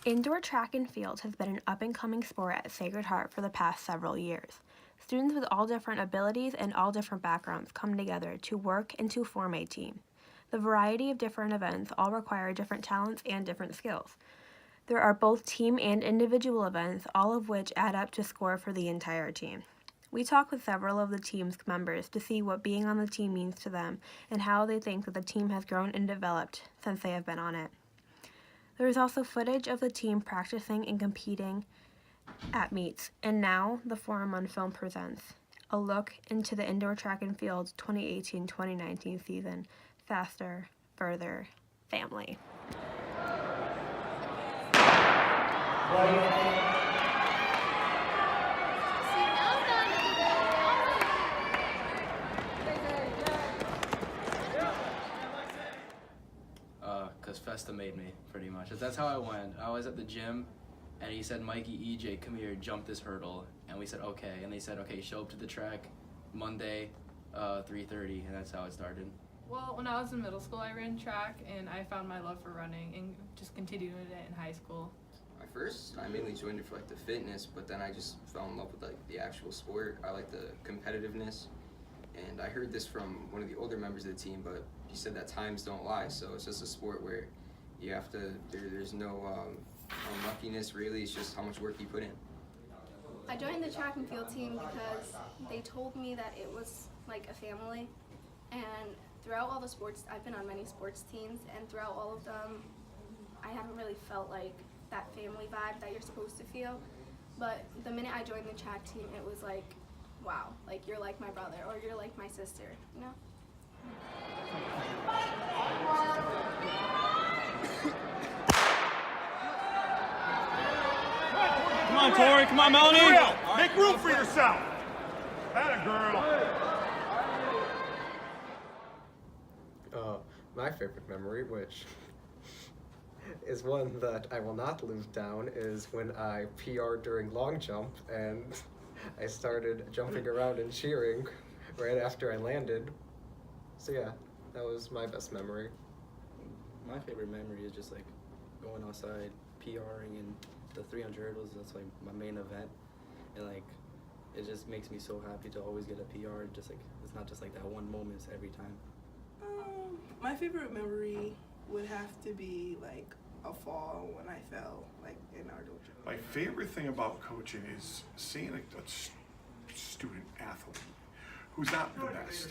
Indoor track and field has been an up-and-coming sport at Sacred Heart for the past several years. Students with all different abilities and all different backgrounds come together to work and to form a team. The variety of different events all require different talents and different skills. There are both team and individual events, all of which add up to score for the entire team. We talked with several of the team's members to see what being on the team means to them and how they think that the team has grown and developed since they have been on it. There is also footage of the team practicing and competing at meets, and now the Forum on Film presents a look into the indoor track and field 2018-2019 season, Faster, Further, Family. Because Festa made me, pretty much. That's how I went. I was at the gym, and he said, Mikey, EJ, come here, jump this hurdle. And we said, okay. And they said, okay, show up to the track Monday, 3:30, and that's how it started. Well, when I was in middle school, I ran track, and I found my love for running and just continued it in high school. At first, I mainly joined it for like the fitness, but then I just fell in love with like the actual sport. I like the competitiveness, and I heard this from one of the older members of the team, but he said that times don't lie, so it's just a sport where you have to, there's no unluckiness really, it's just how much work you put in. I joined the track and field team because they told me that it was like a family, and throughout all the sports, I've been on many sports teams, and throughout all of them, I haven't really felt like that family vibe that you're supposed to feel. But the minute I joined the track team, it was like, wow, like you're like my brother or you're like my sister, you know? Come on, Tori. Come on, Melanie. Right. Make room for yourself. Atta girl. My favorite memory, which is one that I will not live down, is when I PR'd during long jump and I started jumping around and cheering right after I landed. So yeah, that was my best memory. My favorite memory is just like going outside, PRing, and the 300 hurdles. That's like my main event, and like it just makes me so happy to always get a PR. Just like it's not just like that one moment; it's every time. My favorite memory would have to be like a fall when I fell, like in our dojo. My favorite thing about coaching is seeing a student athlete who's not the best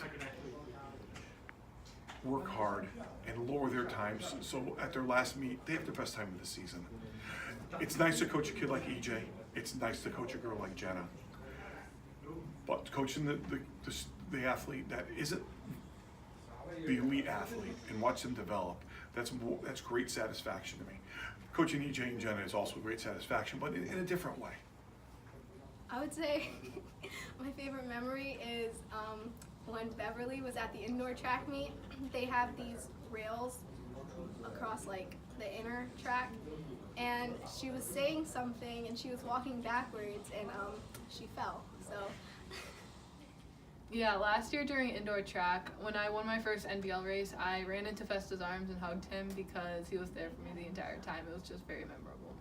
work hard and lower their times, so at their last meet, they have the best time of the season. It's nice to coach a kid like EJ. It's nice to coach a girl like Jenna. But coaching the athlete that isn't the elite athlete and watch them develop, that's great satisfaction to me. Coaching EJ and Jenna is also great satisfaction, but in a different way. I would say my favorite memory is when Beverly was at the indoor track meet. They have these rails across like the inner track, and she was saying something and she was walking backwards and she fell, so. Yeah, last year during indoor track, when I won my first NBL race, I ran into Festa's arms and hugged him because he was there for me the entire time. It was just very memorable.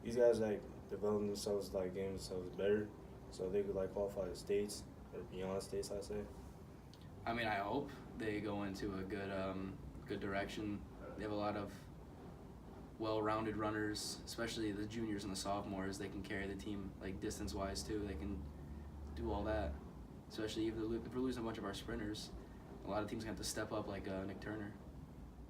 These guys like developing themselves, like getting themselves better, so they could like qualify the states or beyond states, I say. I mean, I hope they go into a good direction. They have a lot of well-rounded runners, especially the juniors and the sophomores. They can carry the team like distance-wise too. They can do all that. Especially if we're losing a bunch of our sprinters, a lot of teams have to step up, like Nick Turner.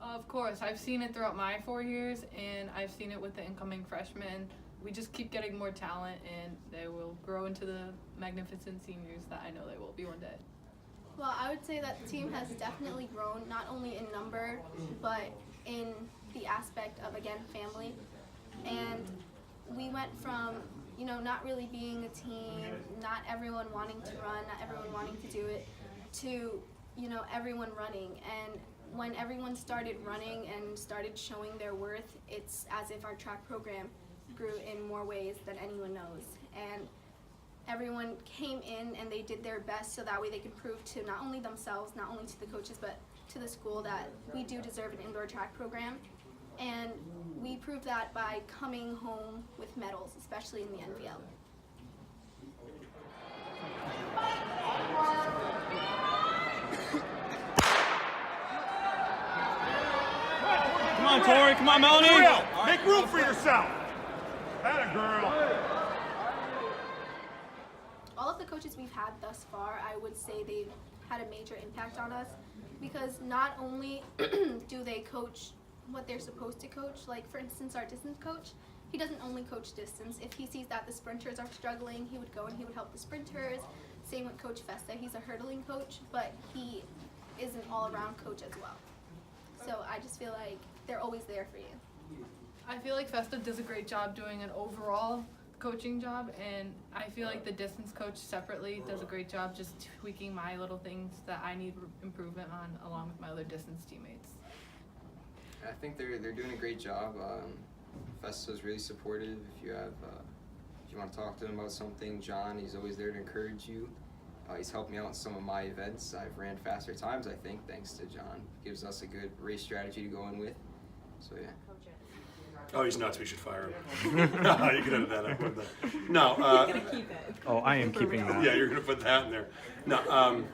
Of course, I've seen it throughout my 4 years, and I've seen it with the incoming freshmen. We just keep getting more talent, and they will grow into the magnificent seniors that I know they will be one day. Well, I would say that the team has definitely grown, not only in number, but in the aspect of, again, family. And we went from, you know, not really being a team, not everyone wanting to run, not everyone wanting to do it, to you know, everyone running. And when everyone started running and started showing their worth, it's as if our track program grew in more ways than anyone knows. And everyone came in and they did their best so that way they could prove to not only themselves, not only to the coaches, but to the school that we do deserve an indoor track program. And we proved that by coming home with medals, especially in the NVL. Come on, Tori. Come on, Melanie. Make room for yourself. Atta girl. All of the coaches we've had thus far, I would say they've had a major impact on us, because not only do they coach what they're supposed to coach, like for instance our distance coach, he doesn't only coach distance. If he sees that the sprinters are struggling, he would go and he would help the sprinters. Same with Coach Festa, he's a hurdling coach, but he is an all-around coach as well. So I just feel like they're always there for you. I feel like Festa does a great job doing an overall coaching job, and I feel like the distance coach separately does a great job just tweaking my little things that I need improvement on along with my other distance teammates. I think they're doing a great job. Festa's really supportive. If you want to talk to him about something, John, he's always there to encourage you. He's helped me out in some of my events. I've ran faster times, I think, thanks to John. Gives us a good race strategy to go in with. So yeah. Oh, he's nuts. We should fire him. You can edit that out. No. You're gonna keep it. Oh, I am keeping that. Yeah, you're gonna put that in there. No.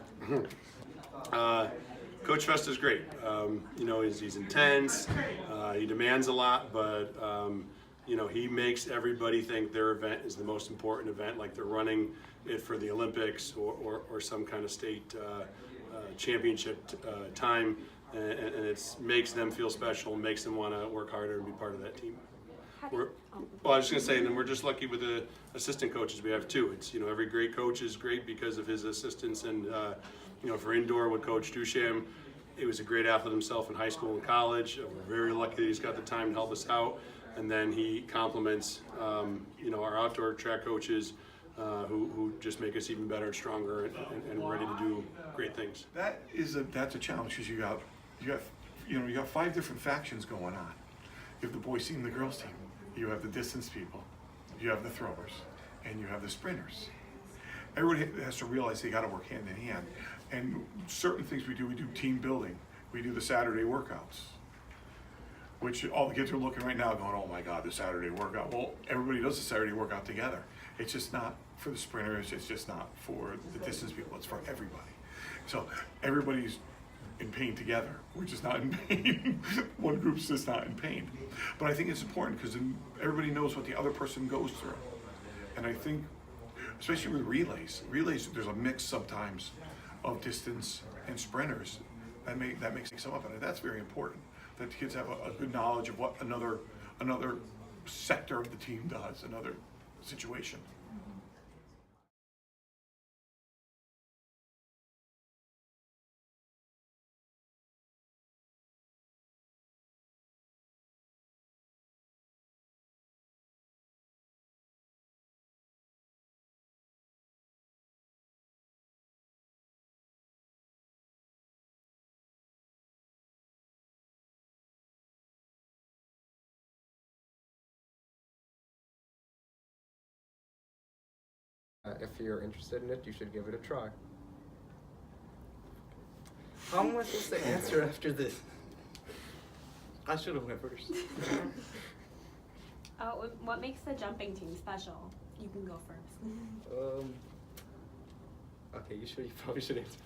Coach Festa's great. You know, he's intense. He demands a lot, but you know, he makes everybody think their event is the most important event, like they're running it for the Olympics or some kind of state championship time. And it makes them feel special, makes them want to work harder and be part of that team. Well, I was just going to say, and then we're just lucky with the assistant coaches we have too. It's, you know, every great coach is great because of his assistants, and you know, for indoor with Coach Dusham, he was a great athlete himself in high school and college. We're very lucky that he's got the time to help us out, and then he complements you know, our outdoor track coaches who just make us even better and stronger and ready to do great things. That's a challenge, because you got 5 different factions going on. You have the boys team, the girls team. You have the distance people. You have the throwers, and you have the sprinters. Everybody has to realize they got to work hand in hand. And certain things we do team building. We do the Saturday workouts, which all the kids are looking right now going, oh my God, the Saturday workout. Well, everybody does the Saturday workout together. It's just not for the sprinters. It's just not for the distance people. It's for everybody. So everybody's in pain together. We're just not in pain. One group's just not in pain. But I think it's important because everybody knows what the other person goes through. And I think, especially with relays, there's a mix sometimes of distance and sprinters. That makes some up, and that's very important. That the kids have a good knowledge of what another sector of the team does, another situation. If you're interested in it, you should give it a try. How am I supposed to answer after this? I should have went first. What makes the jumping team special? You can go first. Okay, you probably should answer.